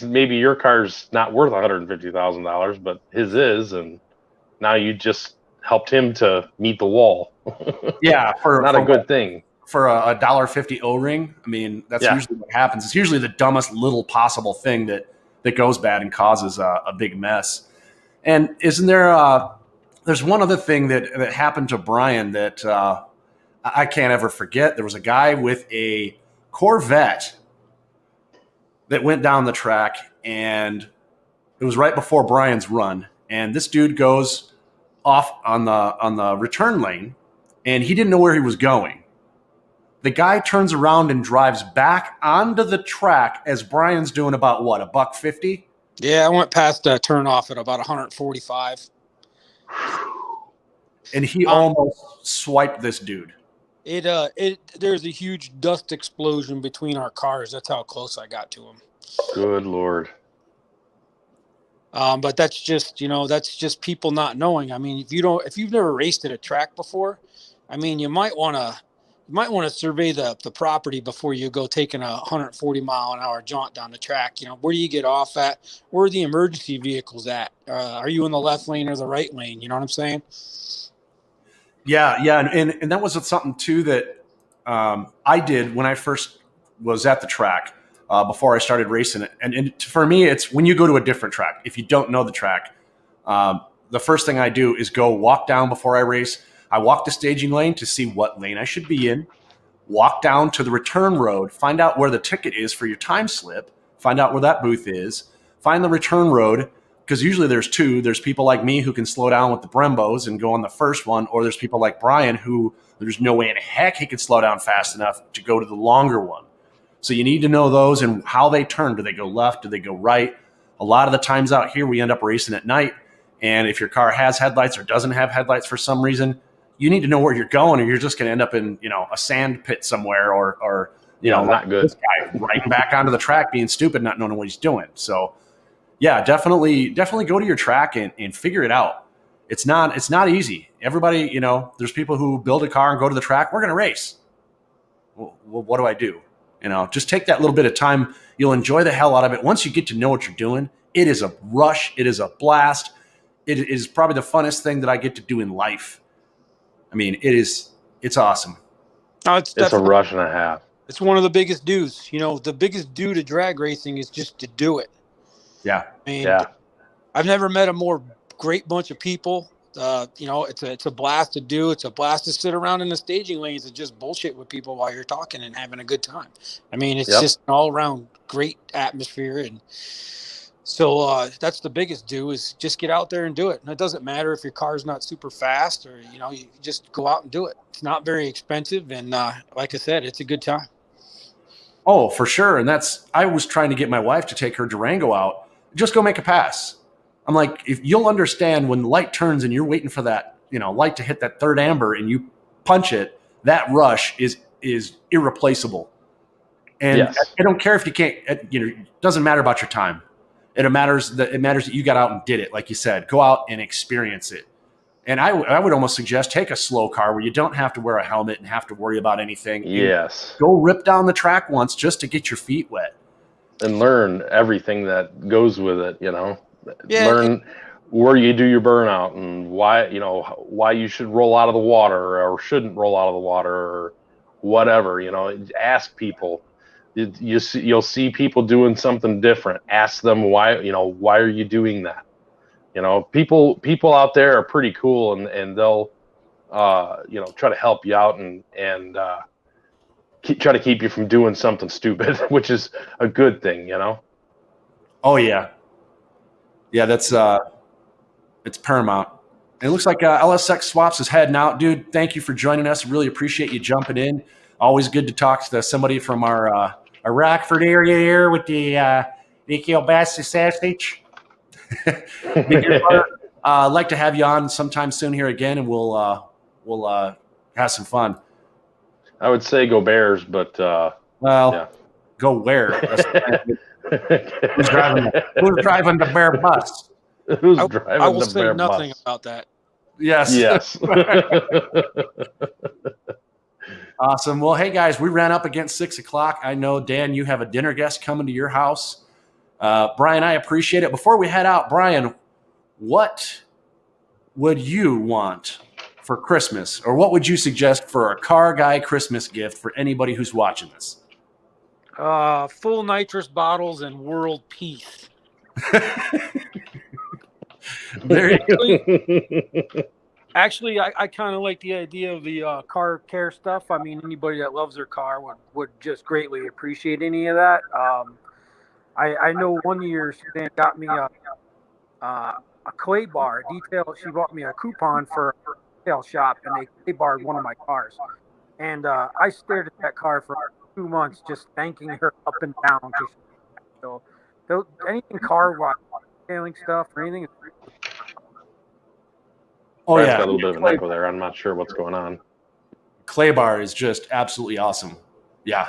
maybe your car's not worth $150,000, but his is, and now you just helped him to meet the wall. Yeah, for a good thing. For a $1.50 O-ring, I mean, that's usually what happens. It's usually the dumbest little possible thing that goes bad and causes a big mess. And isn't there? There's one other thing that happened to Bryan that I can't ever forget. There was a guy with a Corvette that went down the track, and it was right before Bryan's run. And this dude goes off on the return lane, and he didn't know where he was going. The guy turns around and drives back onto the track as Bryan's doing about what, $150? Yeah, I went past the turn off at about 145. And he almost swiped this dude. There's a huge dust explosion between our cars. That's how close I got to him. Good Lord. But that's just people not knowing. I mean, if you've never raced at a track before, I mean, you might want to survey the property before you go taking a 140 mile an hour jaunt down the track. Where do you get off at? Where are the emergency vehicles at? Are you in the left lane or the right lane? You know what I'm saying? Yeah. And that was something too that I did when I first was at the track before I started racing it. And for me, it's when you go to a different track, if you don't know the track, the first thing I do is go walk down before I race. I walk the staging lane to see what lane I should be in, walk down to the return road, find out where the ticket is for your time slip, find out where that booth is, find the return road, because usually there's two. There's people like me who can slow down with the Brembos and go on the first one, or there's people like Bryan who there's no way in heck he could slow down fast enough to go to the longer one. So you need to know those and how they turn. Do they go left? Do they go right? A lot of the times out here, we end up racing at night, and if your car has headlights or doesn't have headlights for some reason, you need to know where you're going, or you're just going to end up in, a sand pit somewhere, or not good. This guy riding back onto the track being stupid, not knowing what he's doing. So, yeah, definitely go to your track and figure it out. It's not easy. Everybody, there's people who build a car and go to the track. We're going to race. Well, what do I do? Just take that little bit of time. You'll enjoy the hell out of it. Once you get to know what you're doing, it is a rush. It is a blast. It is probably the funnest thing that I get to do in life. I mean, it's awesome. No, it's a rush and a half. It's one of the biggest dues. The biggest due to drag racing is just to do it. Yeah. I mean, I've never met a more great bunch of people. It's a blast to do. It's a blast to sit around in the staging lanes and just bullshit with people while you're talking and having a good time. I mean, it's just an all around great atmosphere. And so that's the biggest do is just get out there and do it. And it doesn't matter if your car's not super fast or, you just go out and do it. It's not very expensive. And like I said, it's a good time. Oh, for sure. And I was trying to get my wife to take her Durango out. Just go make a pass. I'm like, if you'll understand when the light turns and you're waiting for that, light to hit that third amber and you punch it, that rush is irreplaceable. And I don't care if you can't, it doesn't matter about your time. It matters that you got out and did it. Like you said, go out and experience it. And I would almost suggest take a slow car where you don't have to wear a helmet and have to worry about anything. Yes. Go rip down the track once just to get your feet wet. and learn everything that goes with it. Yeah, Learn where you do your burnout and why you should roll out of the water or shouldn't roll out of the water or whatever. Ask people. You'll see people doing something different. Ask them why. Why are you doing that? People out there are pretty cool, and they'll try to help you out and try to keep you from doing something stupid, which is a good thing. Oh yeah, that's it's paramount. And it looks like LSX Swaps is heading out, dude. Thank you for joining us. Really appreciate you jumping in. Always good to talk to somebody from our Rockford area here with the kielbasa sausage. I'd like to have you on sometime soon here again, and we'll have some fun. I would say go Bears, but yeah. Go where? Who's driving the bear bus? Who's driving I will the say bear nothing bus? about that. Yes. Awesome. Well, hey guys, we ran up against 6 o'clock. I know, Dan, you have a dinner guest coming to your house. Bryan, I appreciate it. Before we head out, Bryan, what would you want for Christmas, or what would you suggest for a car guy Christmas gift for anybody who's watching this? Full nitrous bottles and world peace. There you go. Actually, I kind of like the idea of the car care stuff. I mean, anybody that loves their car would just greatly appreciate any of that. I know one year Suzanne got me a clay bar detail. She bought me a coupon for a retail shop, and they clay barred one of my cars. And I stared at that car for 2 months, just thanking her up and down. So anything car-wise, detailing stuff or anything. Oh Brian's yeah, got a little bit of an echo there. I'm not sure what's going on. clay bar is just absolutely awesome. Yeah.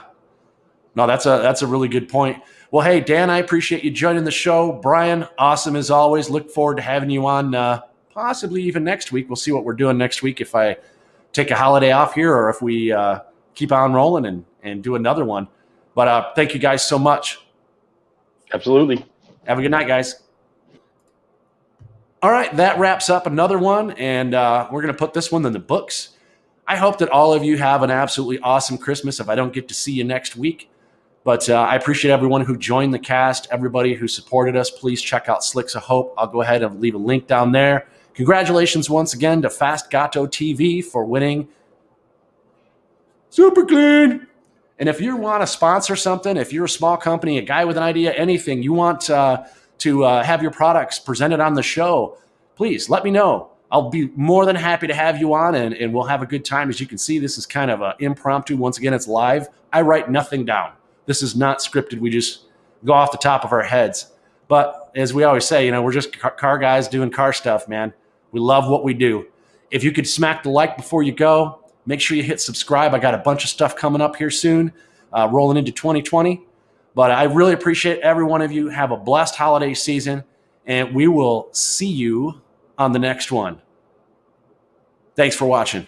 No, that's a really good point. Well, hey, Dan, I appreciate you joining the show. Bryan, awesome as always. Look forward to having you on possibly even next week. We'll see what we're doing next week, if I take a holiday off here or if we keep on rolling and do another one. But thank you guys so much. Absolutely. Have a good night, guys. All right, that wraps up another one, and we're going to put this one in the books. I hope that all of you have an absolutely awesome Christmas if I don't get to see you next week. But I appreciate everyone who joined the cast, everybody who supported us. Please check out Slicks of Hope. I'll go ahead and leave a link down there. Congratulations once again to Fast Gato TV for winning Super Clean. And if you want to sponsor something, if you're a small company, a guy with an idea, anything, you want to have your products presented on the show, please let me know. I'll be more than happy to have you on, and we'll have a good time. As you can see, this is kind of an impromptu. Once again, it's live. I write nothing down. This is not scripted. We just go off the top of our heads. But as we always say, we're just car guys doing car stuff, man. We love what we do. If you could smack the like before you go, make sure you hit subscribe. I got a bunch of stuff coming up here soon, rolling into 2020. But I really appreciate every one of you. Have a blessed holiday season, and we will see you on the next one. Thanks for watching.